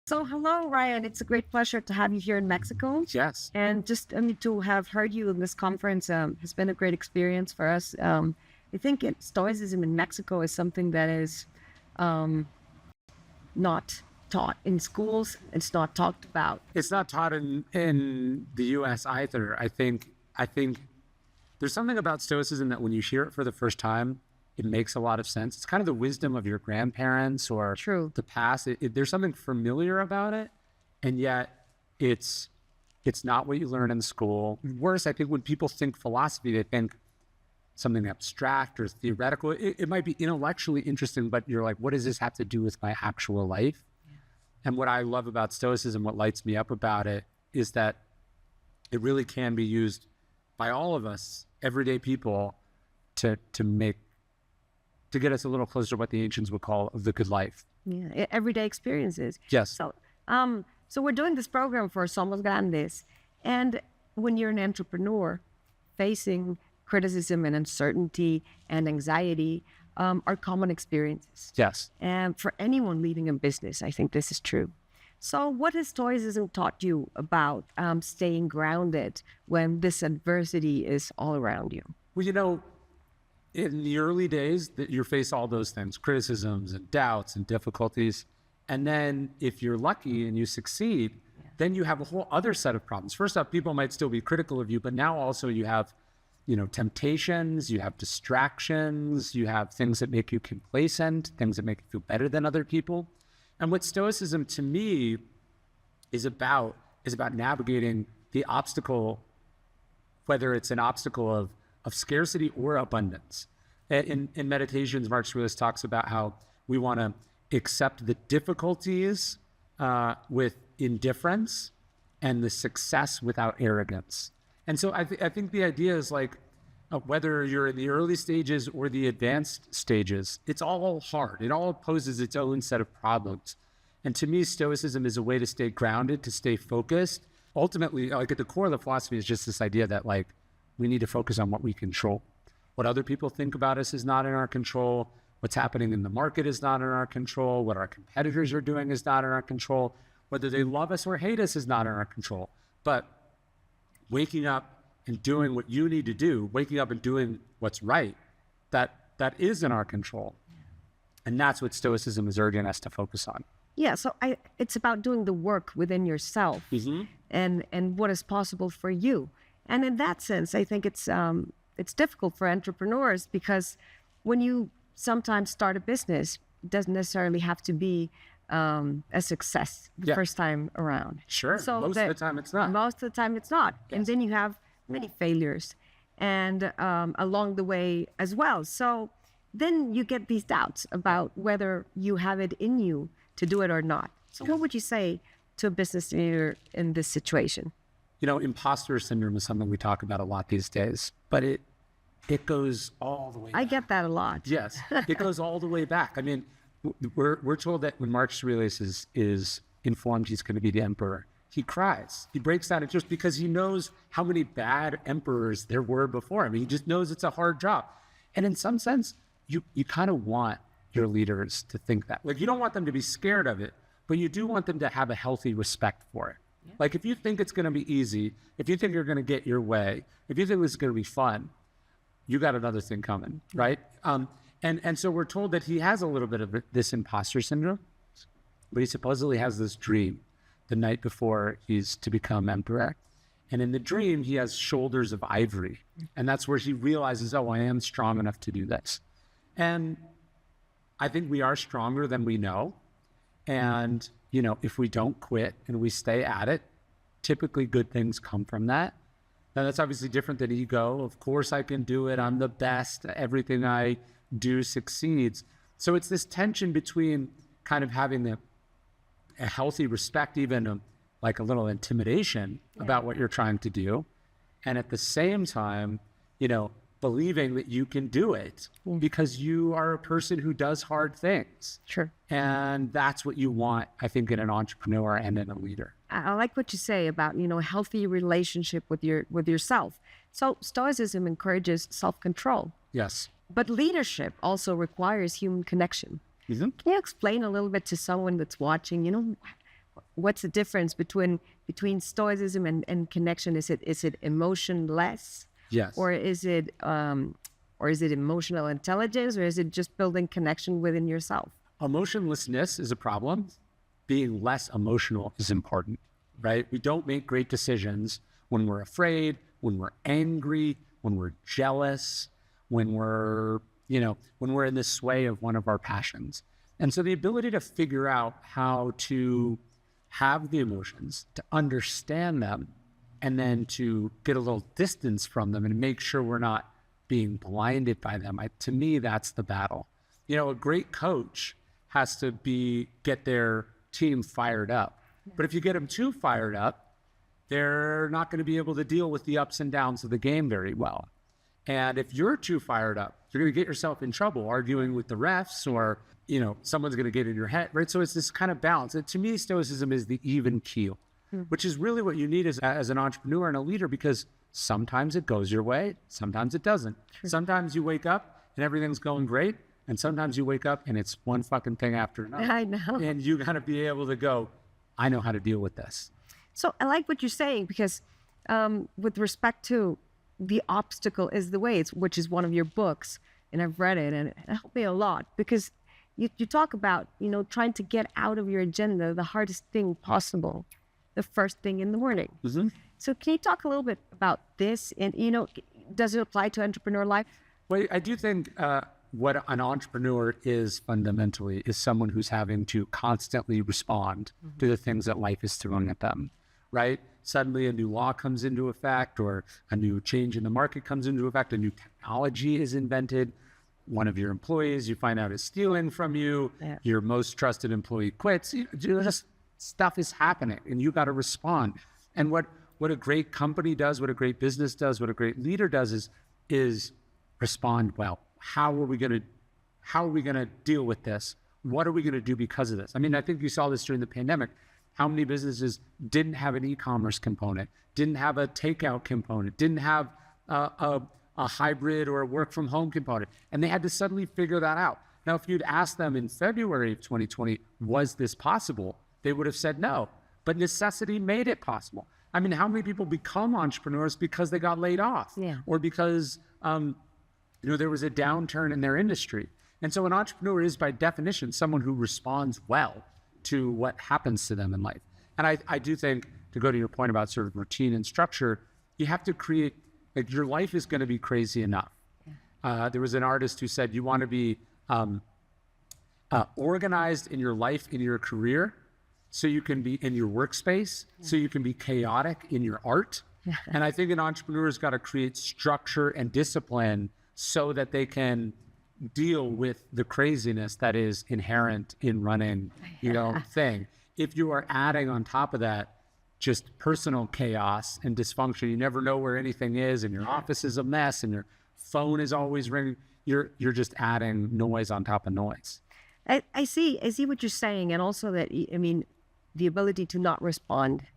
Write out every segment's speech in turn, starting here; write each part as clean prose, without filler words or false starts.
So, hello, Ryan. It's a great pleasure to have you here in Mexico. Yes. And just to have heard you in this conference has been a great experience for us. I think Stoicism in Mexico is something that is um, not taught in schools. It's not talked about. It's not taught in the US either. I think there's something about Stoicism that when you hear it for the first time, it makes a lot of sense. It's kind of the wisdom of your grandparents or True. the past. There's something familiar about it, and yet it's not what you learn in school. Worse, I think when people think philosophy, they think something abstract or theoretical. It might be intellectually interesting, but you're like, what does this have to do with my actual life? Yeah. And what I love about Stoicism, what lights me up about it, is that it really can be used by all of us, everyday people, to get us a little closer to what the ancients would call the good life. Yeah, everyday experiences. Yes. So we're doing this program for Somos Grandes. And when you're an entrepreneur facing criticism and uncertainty and anxiety are common experiences. Yes. And for anyone leading a business, I think this is true. So what has Stoicism taught you about staying grounded when this adversity is all around you? Well, in the early days, that you face all those things, criticisms and doubts and difficulties. And then if you're lucky and you succeed, then you have a whole other set of problems. First off, people might still be critical of you, but now also you have, temptations, you have distractions, you have things that make you complacent, things that make you feel better than other people. And what Stoicism to me is about navigating the obstacle, whether it's an obstacle of scarcity or abundance. In Meditations, Marcus Aurelius talks about how we want to accept the difficulties with indifference and the success without arrogance. And so I think the idea is like, whether you're in the early stages or the advanced stages, it's all hard. It all poses its own set of problems. And to me, Stoicism is a way to stay grounded, to stay focused. Ultimately, like at the core of the philosophy is just this idea that like, we need to focus on what we control. What other people think about us is not in our control. What's happening in the market is not in our control. What our competitors are doing is not in our control. Whether they love us or hate us is not in our control. But waking up and doing what you need to do, waking up and doing what's right, that is in our control. And that's what Stoicism is urging us to focus on. Yeah, so it's about doing the work within yourself and what is possible for you. And in that sense, I think it's difficult for entrepreneurs because when you sometimes start a business, it doesn't necessarily have to be a success the first time around. Sure. So most of the time it's not. Most of the time it's not. Yes. And then you have many failures and along the way as well. So then you get these doubts about whether you have it in you to do it or not. So what would you say to a business leader in this situation? Imposter syndrome is something we talk about a lot these days, but it goes all the way back. I get that a lot. Yes, it goes all the way back. I mean, we're told that when Marcus Aurelius is informed he's going to be the emperor, he cries. He breaks down just because he knows how many bad emperors there were before him. He just knows it's a hard job. And in some sense, you kind of want your leaders to think that. Like, you don't want them to be scared of it, but you do want them to have a healthy respect for it. Yeah. Like, if you think it's going to be easy, if you think you're going to get your way, if you think this is going to be fun, you got another thing coming, right? And so we're told that he has a little bit of this imposter syndrome, but he supposedly has this dream the night before he's to become emperor. And in the dream, he has shoulders of ivory. And that's where he realizes, oh, I am strong enough to do this. And I think we are stronger than we know. And, if we don't quit and we stay at it, typically good things come from that. Now, that's obviously different than ego. Of course I can do it. I'm the best. Everything I do succeeds. So it's this tension between kind of having a healthy respect, even like a little intimidation about what you're trying to do. And at the same time, believing that you can do it because you are a person who does hard things. Sure. And that's what you want, I think, in an entrepreneur and in a leader. I like what you say about, a healthy relationship with yourself. So Stoicism encourages self-control. Yes. But leadership also requires human connection. Can you explain a little bit to someone that's watching, what's the difference between stoicism and connection? Is it emotionless? Yes. Or is it emotional intelligence, or is it just building connection within yourself? Emotionlessness is a problem. Being less emotional is important, right? We don't make great decisions when we're afraid, when we're angry, when we're jealous, when we're in the sway of one of our passions. And so the ability to figure out how to have the emotions, to understand them, and then to get a little distance from them and make sure we're not being blinded by them. To me, that's the battle. A great coach has to get their team fired up. But if you get them too fired up, they're not going to be able to deal with the ups and downs of the game very well. And if you're too fired up, you're going to get yourself in trouble arguing with the refs, or someone's going to get in your head, right? So it's this kind of balance. And to me, stoicism is the even keel, which is really what you need as an entrepreneur and a leader, because sometimes it goes your way, sometimes it doesn't. True. Sometimes you wake up and everything's going great, and sometimes you wake up and it's one fucking thing after another. I know. And you got to be able to go, I know how to deal with this. So I like what you're saying, because with respect to the obstacle is the way, which is one of your books, and I've read it, and it helped me a lot, because you talk about, trying to get out of your agenda the hardest thing possible, the first thing in the morning. Mm-hmm. So can you talk a little bit about this? And, does it apply to entrepreneur life? Well, I do think what an entrepreneur is fundamentally is someone who's having to constantly respond to the things that life is throwing at them, right? Suddenly a new law comes into effect, or a new change in the market comes into effect, a new technology is invented. One of your employees you find out is stealing from you. Yeah. Your most trusted employee quits. Just stuff is happening, and you got to respond. And what a great company does, what a great business does, what a great leader does is respond well. How are we going to deal with this? What are we going to do because of this? I mean, I think you saw this during the pandemic. How many businesses didn't have an e-commerce component, didn't have a takeout component, didn't have a hybrid or a work from home component, and they had to suddenly figure that out. Now, if you'd asked them in February of 2020, was this possible? They would have said no, but necessity made it possible. I mean, how many people become entrepreneurs because they got laid off, or because there was a downturn in their industry? And so an entrepreneur is, by definition, someone who responds well to what happens to them in life. And I do think, to go to your point about sort of routine and structure, you have to create, like, your life is going to be crazy enough. There was an artist who said, you want to be organized in your life, in your career, so you can be in your workspace, so you can be chaotic in your art. And I think an entrepreneur's got to create structure and discipline so that they can deal with the craziness that is inherent in running, thing. If you are adding on top of that just personal chaos and dysfunction, you never know where anything is, and your office is a mess, and your phone is always ringing, you're just adding noise on top of noise. I see what you're saying, and also that, the ability to not respond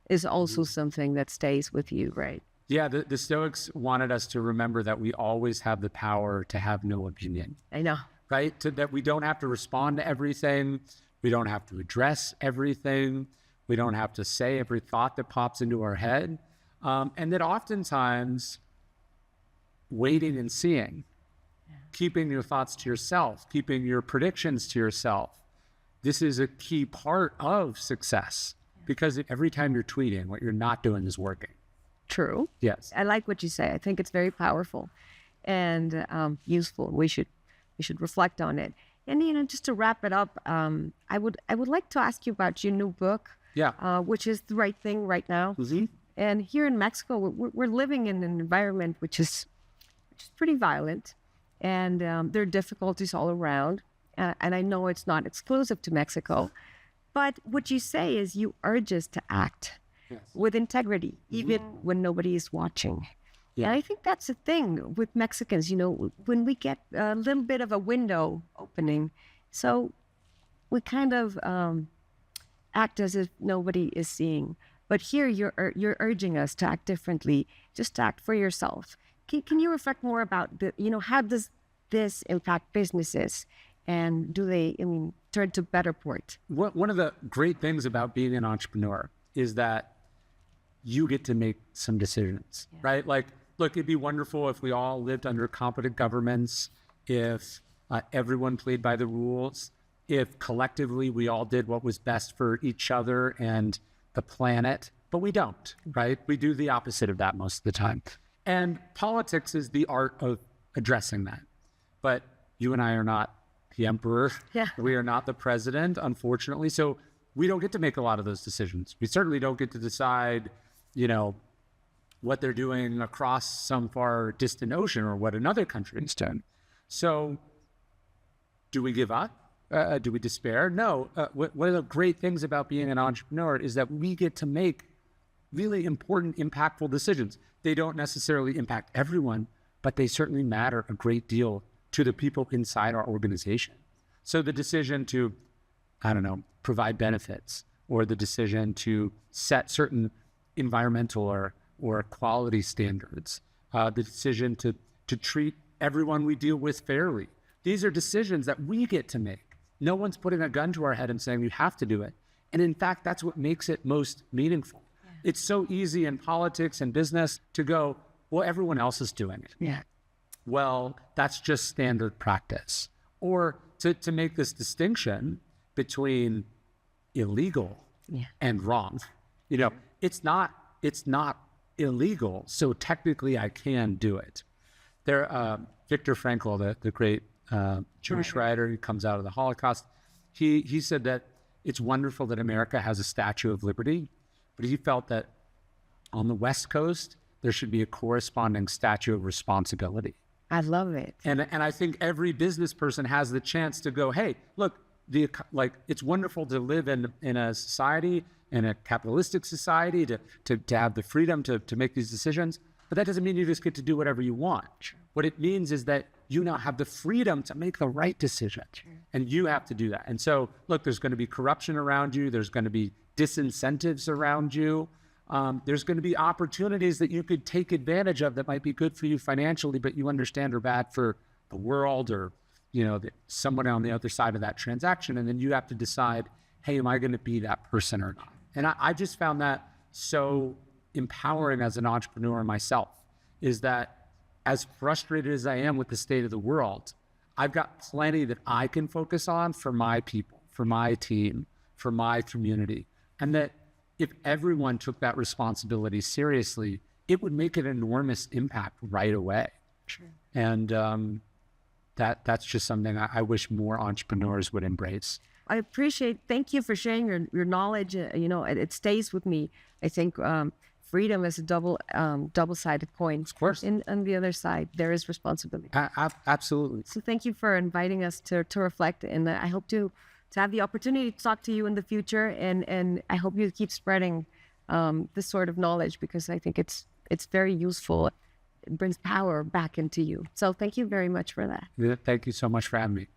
is also something that stays with you, right? Yeah, the Stoics wanted us to remember that we always have the power to have no opinion. I know. Right? That we don't have to respond to everything. We don't have to address everything. We don't have to say every thought that pops into our head. And that oftentimes, waiting and seeing, keeping your thoughts to yourself, keeping your predictions to yourself, this is a key part of success. Because every time you're tweeting, what you're not doing is working. True. Yes. I like what you say. I think it's very powerful and useful. We should reflect on it. And just to wrap it up, I would like to ask you about your new book. Yeah. Which is The Right Thing right now. Mm-hmm. And here in Mexico, we're living in an environment which is pretty violent, and there are difficulties all around. And I know it's not exclusive to Mexico, but what you say is you urge us to act. Yes. With integrity, even when nobody is watching. Yeah. And I think that's the thing with Mexicans, when we get a little bit of a window opening, so we kind of act as if nobody is seeing. But here you're urging us to act differently, just act for yourself. Can you reflect more about how does this impact businesses and do they, turn to better port? One of the great things about being an entrepreneur is that you get to make some decisions, right? Like, look, it'd be wonderful if we all lived under competent governments, if everyone played by the rules, if collectively we all did what was best for each other and the planet, but we don't, right? We do the opposite of that most of the time. And politics is the art of addressing that. But you and I are not the emperor. Yeah. We are not the president, unfortunately. So we don't get to make a lot of those decisions. We certainly don't get to decide, what they're doing across some far distant ocean or what another country is doing. So do we give up? Do we despair? No. One of the great things about being an entrepreneur is that we get to make really important, impactful decisions. They don't necessarily impact everyone, but they certainly matter a great deal to the people inside our organization. So the decision to, provide benefits, or the decision to set certain environmental or quality standards, the decision to treat everyone we deal with fairly. These are decisions that we get to make. No one's putting a gun to our head and saying you have to do it. And in fact, that's what makes it most meaningful. Yeah. It's so easy in politics and business to go, well, everyone else is doing it. Yeah. Well, that's just standard practice. Or to make this distinction between illegal and wrong. It's not illegal, so technically I can do it. Viktor Frankl, the great Jewish writer who comes out of the Holocaust, he said that it's wonderful that America has a Statue of Liberty, but he felt that on the West Coast, there should be a corresponding Statue of Responsibility. I love it. And I think every business person has the chance to go, hey, look, it's wonderful to live in a society, in a capitalistic society, to have the freedom to make these decisions. But that doesn't mean you just get to do whatever you want. Sure. What it means is that you now have the freedom to make the right decision. Sure. And you have to do that. And so, look, there's going to be corruption around you. There's going to be disincentives around you. There's going to be opportunities that you could take advantage of that might be good for you financially, but you understand are bad for the world or, someone on the other side of that transaction. And then you have to decide, hey, am I going to be that person or not? And I just found that so empowering as an entrepreneur myself, is that as frustrated as I am with the state of the world, I've got plenty that I can focus on for my people, for my team, for my community. And that if everyone took that responsibility seriously, it would make an enormous impact right away. Sure. And that's just something I wish more entrepreneurs would embrace. Thank you for sharing your knowledge. It stays with me. I think freedom is a double-sided coin. Of course. On the other side, there is responsibility. Absolutely. So thank you for inviting us to reflect. And I hope to have the opportunity to talk to you in the future. And I hope you keep spreading this sort of knowledge, because I think it's very useful. It brings power back into you. So thank you very much for that. Thank you so much for having me.